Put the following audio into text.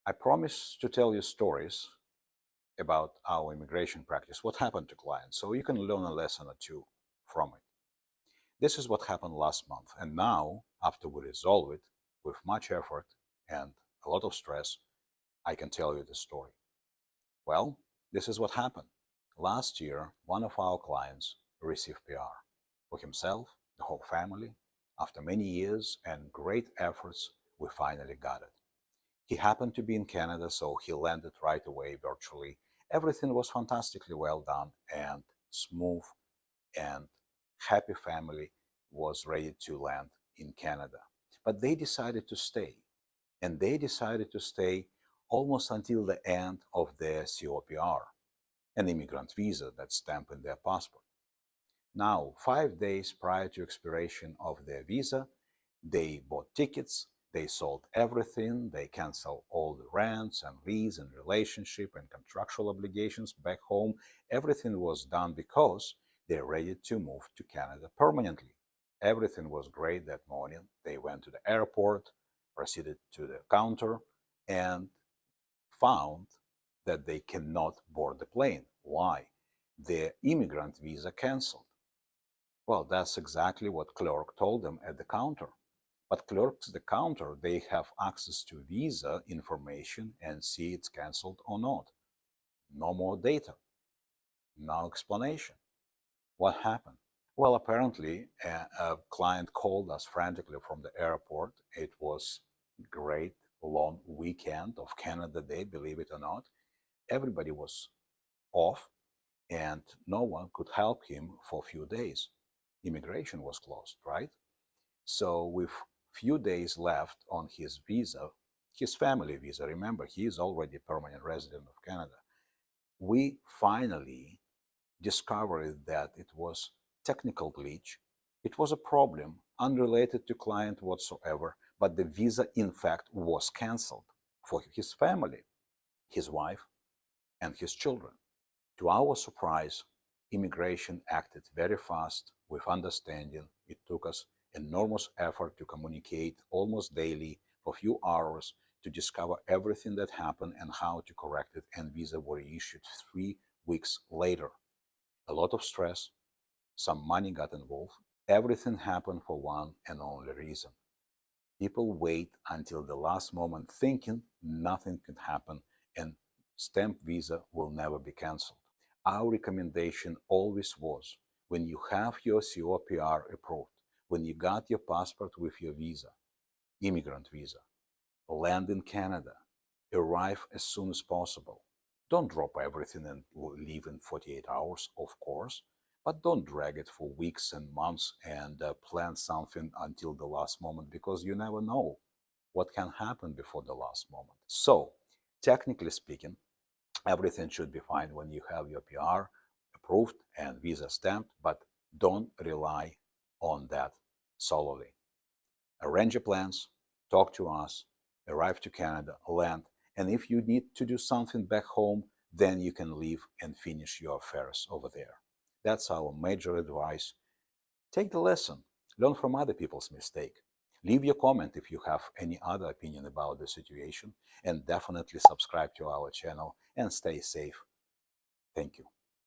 I promise to tell you stories about our immigration practice, what happened to clients, so you can learn a lesson or two from it. This is what happened last month, and now, after we resolve it with much effort and a lot of stress, I can tell you the story. Well, this is what happened. Last year, one of our clients received PR for himself, the whole family. After many years and great efforts, we finally got it. He happened to be in Canada, so he landed right away virtually. Everything was fantastically well done and smooth, and happy family was ready to land in Canada. But they decided to stay, and they decided to stay almost until the end of their COPR, an immigrant visa that's stamped in their passport. Now, 5 days prior to expiration of their visa, they bought tickets, they sold everything, they canceled all the rents and lease and relationship and contractual obligations back home. Everything was done because they're ready to move to Canada permanently. Everything was great that morning. They went to the airport, proceeded to the counter, and found that they cannot board the plane. Why? Their immigrant visa canceled. Well, that's exactly what clerk told them at the counter. But clerks at the counter, they have access to visa information and see it's canceled or not. No more data, no explanation. What happened? Well, apparently, a client called us frantically from the airport. It was great long weekend of Canada Day, believe it or not. Everybody was off, and no one could help him for a few days. Immigration was closed, right? So with few days left on his visa, his family visa, remember, he is already a permanent resident of Canada, we finally discovered that it was technical glitch. It was a problem unrelated to client whatsoever, but the visa in fact was canceled for his family, his wife, and his children. To our surprise, immigration acted very fast with understanding. It took us enormous effort to communicate almost daily for a few hours to discover everything that happened and how to correct it, and visa were issued 3 weeks later. A lot of stress, some money got involved. Everything happened for one and only reason. People wait until the last moment thinking nothing can happen and stamp visa will never be cancelled. Our recommendation always was, when you have your COPR approved, when you got your passport with your visa, immigrant visa, land in Canada, arrive as soon as possible. Don't drop everything and leave in 48 hours, of course, but don't drag it for weeks and months and plan something until the last moment, because you never know what can happen before the last moment. So, technically speaking, everything should be fine when you have your PR approved and visa stamped, but don't rely on that solely. Arrange your plans, talk to us, arrive to Canada, land, and if you need to do something back home, then you can leave and finish your affairs over there. That's our major advice. Take the lesson, learn from other people's mistake. Leave your comment if you have any other opinion about the situation, and definitely subscribe to our channel and stay safe. Thank you.